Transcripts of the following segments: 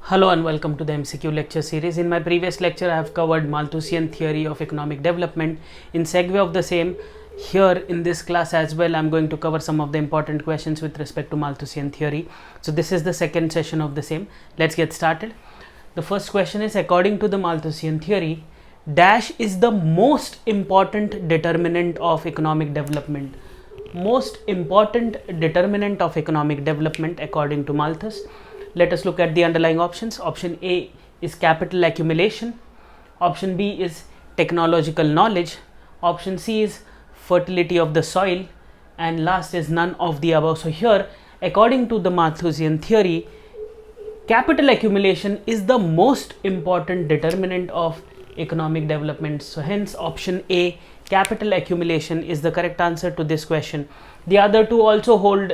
Hello and welcome to the MCQ lecture series. In my previous lecture, I have covered Malthusian theory of economic development. In segue of the same, here in this class as well, I am going to cover some of the important questions with respect to Malthusian theory. So this is the second session of the same. Let's get started. The first question is, according to the Malthusian theory, dash is the most important determinant of economic development. Most important determinant of economic development according to Malthus. Let us look at the underlying options. Option A is capital accumulation. Option B is technological knowledge. Option C is fertility of the soil. And last is none of the above. So here, according to the Malthusian theory, capital accumulation is the most important determinant of economic development. So hence option A, capital accumulation, is the correct answer to this question. The other two also hold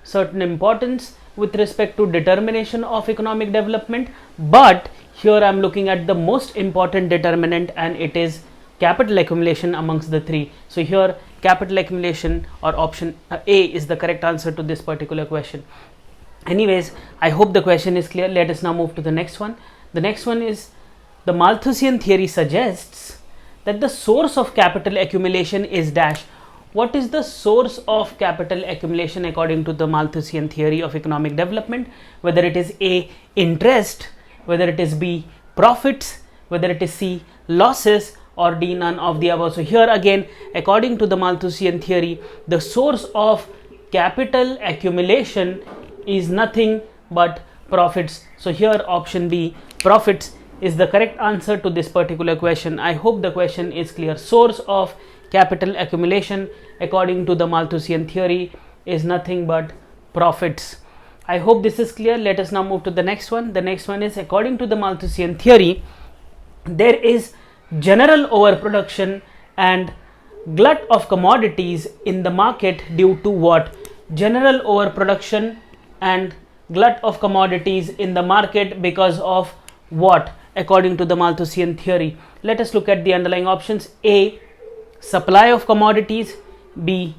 certain importance with respect to determination of economic development, but here I am looking at the most important determinant, and it is capital accumulation amongst the three. So here capital accumulation, or option A, is the correct answer to this particular question. Anyways, I hope the question is clear. Let us now move to the next one. The next one is, the Malthusian theory suggests that the source of capital accumulation is dash. What is the source of capital accumulation according to the Malthusian theory of economic development? Whether it is A, interest, whether it is B, profits, whether it is C, losses, or D, none of the above. So here again, according to the Malthusian theory, the source of capital accumulation is nothing but profits. So here option B, profits, is the correct answer to this particular question. I hope the question is clear. Source of capital accumulation according to the Malthusian theory is nothing but profits. I hope this is clear. Let us now move to the next one. The next one is, according to the Malthusian theory, there is general overproduction and glut of commodities in the market due to what? General overproduction and glut of commodities in the market because of what, according to the Malthusian theory? Let us look at the underlying options. A, supply of commodities. B,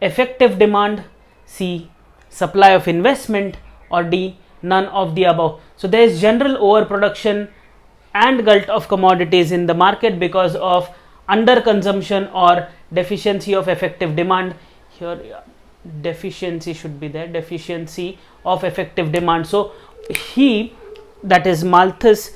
effective demand. C, supply of investment. Or D, none of the above. So there is general overproduction and glut of commodities in the market because of underconsumption or deficiency of effective demand. Here deficiency should be there, deficiency of effective demand. So he, that is Malthus,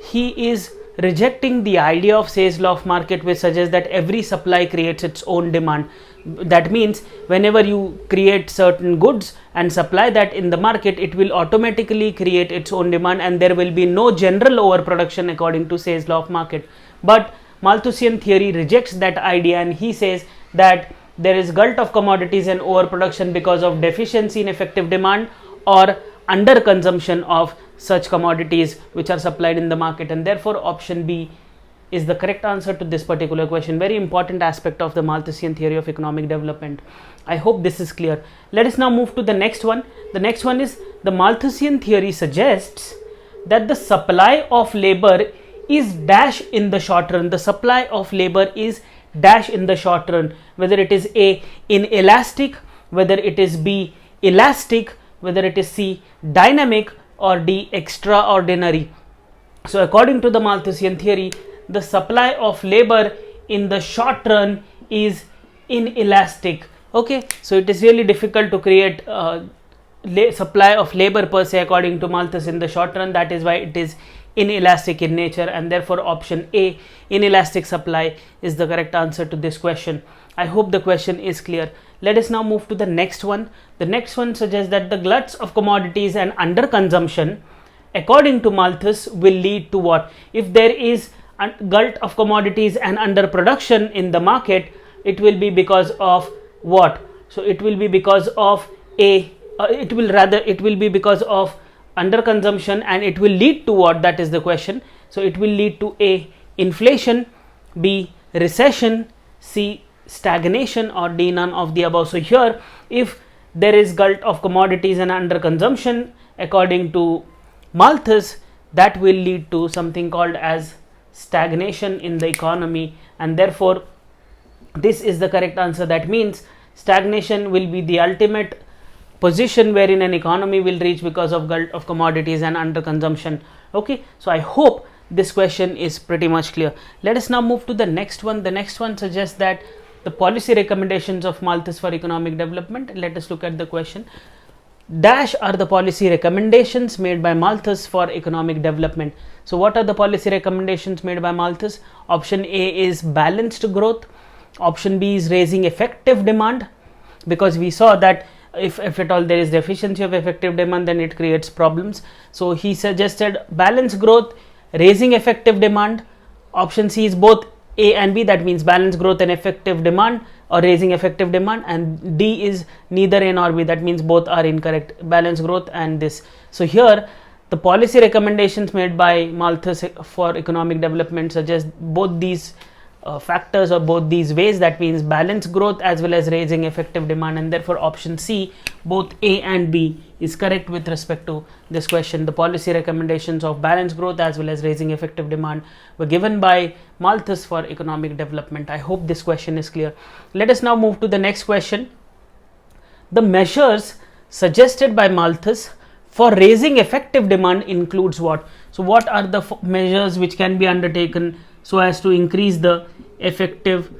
he is rejecting the idea of Say's law of market, which suggests that every supply creates its own demand. That means whenever you create certain goods and supply that in the market, it will automatically create its own demand and there will be no general overproduction according to Say's law of market. But Malthusian theory rejects that idea, and he says that there is glut of commodities and overproduction because of deficiency in effective demand or under consumption of such commodities which are supplied in the market, and therefore option B is the correct answer to this particular question. Very important aspect of the Malthusian theory of economic development. I hope this is clear. Let us now move to the next one. The next one is, the Malthusian theory suggests that the supply of labor is dash in the short run. The supply of labor is dash in the short run, whether it is A, inelastic, whether it is B, elastic, whether it is C, dynamic, or D, extraordinary. So according to the Malthusian theory, the supply of labor in the short run is inelastic. Okay, so it is really difficult to create supply of labor per se according to Malthus in the short run. That is why it is inelastic in nature, and therefore option A, inelastic supply, is the correct answer to this question. I hope the question is clear. Let us now move to the next one. The next one suggests that the gluts of commodities and underconsumption, according to Malthus, will lead to what? If there is a glut of commodities and underproduction in the market, it will be because of what? So it will be because of it will be because of underconsumption, and it will lead to what? That is the question. So it will lead to A, inflation, B, recession, C, stagnation, or D, none of the above. So here, if there is glut of commodities and underconsumption according to Malthus, that will lead to something called as stagnation in the economy, and therefore this is the correct answer. That means stagnation will be the ultimate position wherein an economy will reach because of glut of commodities and underconsumption. Okay, so I hope this question is pretty much clear. Let us now move to the next one. The next one suggests that the policy recommendations of Malthus for economic development. Let us look at the question. Dash are the policy recommendations made by Malthus for economic development. So what are the policy recommendations made by Malthus? Option A is balanced growth. Option B is raising effective demand, because we saw that if at all there is deficiency of effective demand, then it creates problems. So he suggested balanced growth, raising effective demand. Option C is both A and B, that means balanced growth and effective demand, or raising effective demand, and D is neither A nor B, that means both are incorrect, balanced growth and this. So here the policy recommendations made by Malthus for economic development suggest both these factors or both these ways, that means balanced growth as well as raising effective demand, and therefore option C, both A and B, is correct with respect to this question. The policy recommendations of balanced growth as well as raising effective demand were given by Malthus for economic development. I hope this question is clear. Let us now move to the next question. The measures suggested by Malthus for raising effective demand includes what? So what are the measures which can be undertaken so as to increase the effective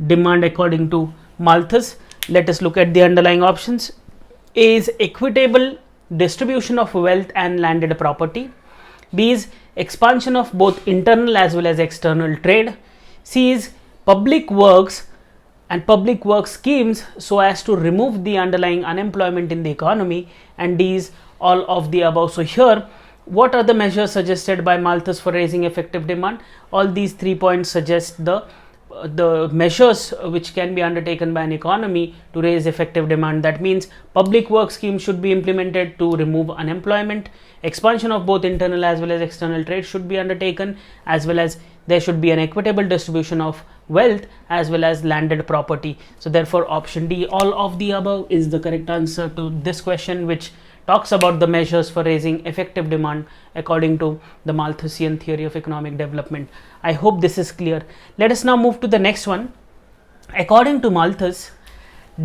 demand according to Malthus? Let us look at the underlying options. A is equitable distribution of wealth and landed property. B is expansion of both internal as well as external trade. C is public works and public work schemes so as to remove the underlying unemployment in the economy, and D is all of the above. So here, what are the measures suggested by Malthus for raising effective demand? All these 3 points suggest the measures which can be undertaken by an economy to raise effective demand. That means public work schemes should be implemented to remove unemployment, expansion of both internal as well as external trade should be undertaken, as well as there should be an equitable distribution of wealth as well as landed property. So therefore option D, all of the above, is the correct answer to this question, which talks about the measures for raising effective demand according to the Malthusian theory of economic development. I hope this is clear. Let us now move to the next one. According to Malthus,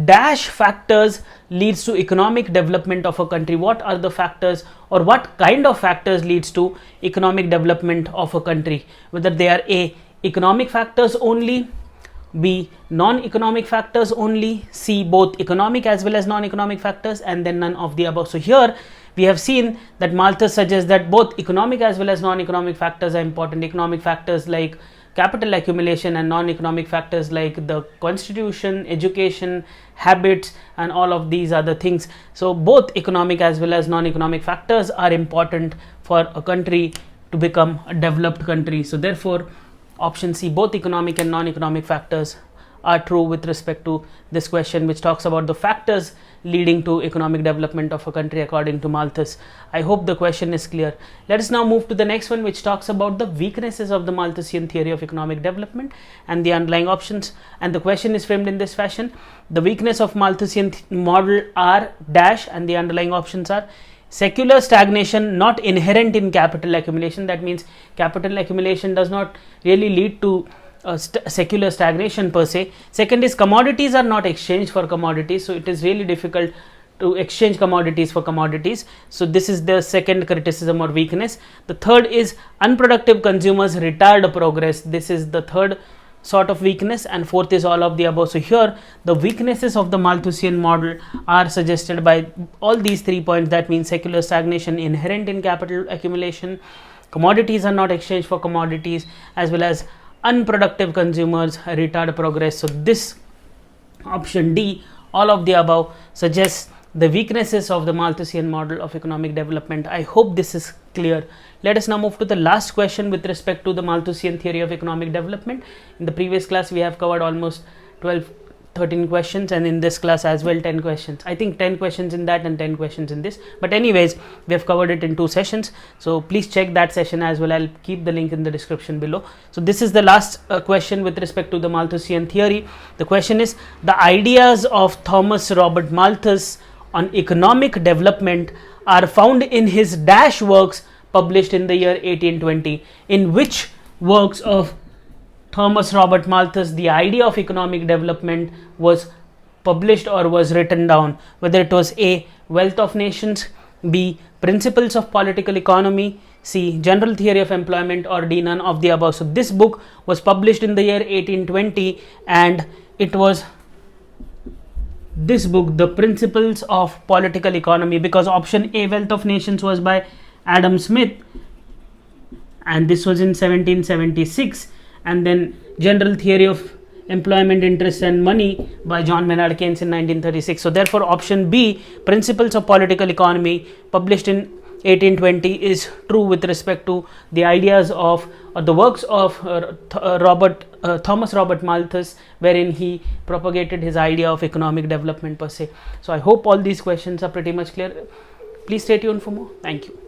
dash factors leads to economic development of a country. What are the factors, or what kind of factors leads to economic development of a country? Whether they are A, economic factors only, B, non-economic factors only, C, both economic as well as non-economic factors, and then none of the above. So here we have seen that Malthus suggests that both economic as well as non-economic factors are important. Economic factors like capital accumulation, and non-economic factors like the constitution, education, habits, and all of these other things. So both economic as well as non-economic factors are important for a country to become a developed country. So therefore option C, both economic and non-economic factors, are true with respect to this question, which talks about the factors leading to economic development of a country according to Malthus. I hope the question is clear. Let us now move to the next one, which talks about the weaknesses of the Malthusian theory of economic development and the underlying options. And the question is framed in this fashion: the weakness of Malthusian model are dash, and the underlying options are secular stagnation not inherent in capital accumulation. That means capital accumulation does not really lead to secular stagnation per se. Second is commodities are not exchanged for commodities, so it is really difficult to exchange commodities for commodities. So this is the second criticism or weakness. The third is unproductive consumers retard progress. This is the third sort of weakness, and fourth is all of the above. So here the weaknesses of the Malthusian model are suggested by all these 3 points. That means secular stagnation inherent in capital accumulation, commodities are not exchanged for commodities, as well as unproductive consumers retard progress. So this option D, all of the above, suggests the weaknesses of the Malthusian model of economic development. I hope this is clear. Let us now move to the last question with respect to the Malthusian theory of economic development. In the previous class we have covered almost 13 questions, and in this class as well 10 questions. I think 10 questions in that and 10 questions in this, but anyways we have covered it in 2 sessions, so please check that session as well. I'll keep the link in the description below. So this is the last question with respect to the Malthusian theory. The question is: the ideas of Thomas Robert Malthus on economic development are found in his dash works published in the year 1820. In which works of Thomas Robert Malthus the idea of economic development was published or was written down? Whether it was A, Wealth of Nations, B. Principles of Political Economy, C. General Theory of Employment, or D. None of the above. So this book was published in the year 1820, and it was this book, The Principles of Political Economy, because option A, Wealth of Nations, was by Adam Smith, and this was in 1776, and then General Theory of Employment, Interest and Money by John Maynard Keynes in 1936. So therefore option B, Principles of Political Economy, published in 1820, is true with respect to the ideas of or the works of Thomas Robert Malthus, wherein he propagated his idea of economic development per se. So I hope all these questions are pretty much clear. Please stay tuned for more. Thank you.